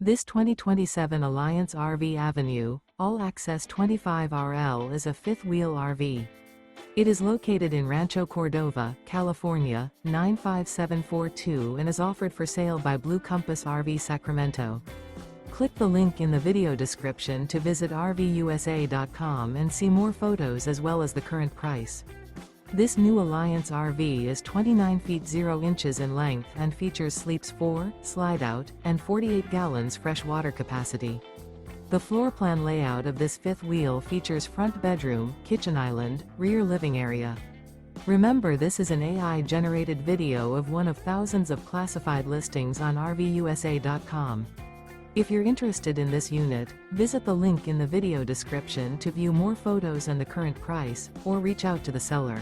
This 2027 Alliance RV Avenue, all-access 25RL is a fifth-wheel RV. It is located in Rancho Cordova, California, 95742 and is offered for sale by Blue Compass RV Sacramento. Click the link in the video description to visit RVUSA.com and see more photos as well as the current price. This new Alliance RV is 29 feet 0 inches in length and features sleeps 4, slide-out, and 48 gallons fresh water capacity. The floor plan layout of this fifth wheel features front bedroom, kitchen island, rear living area. Remember, this is an AI-generated video of one of thousands of classified listings on RVUSA.com. If you're interested in this unit, visit the link in the video description to view more photos and the current price, or reach out to the seller.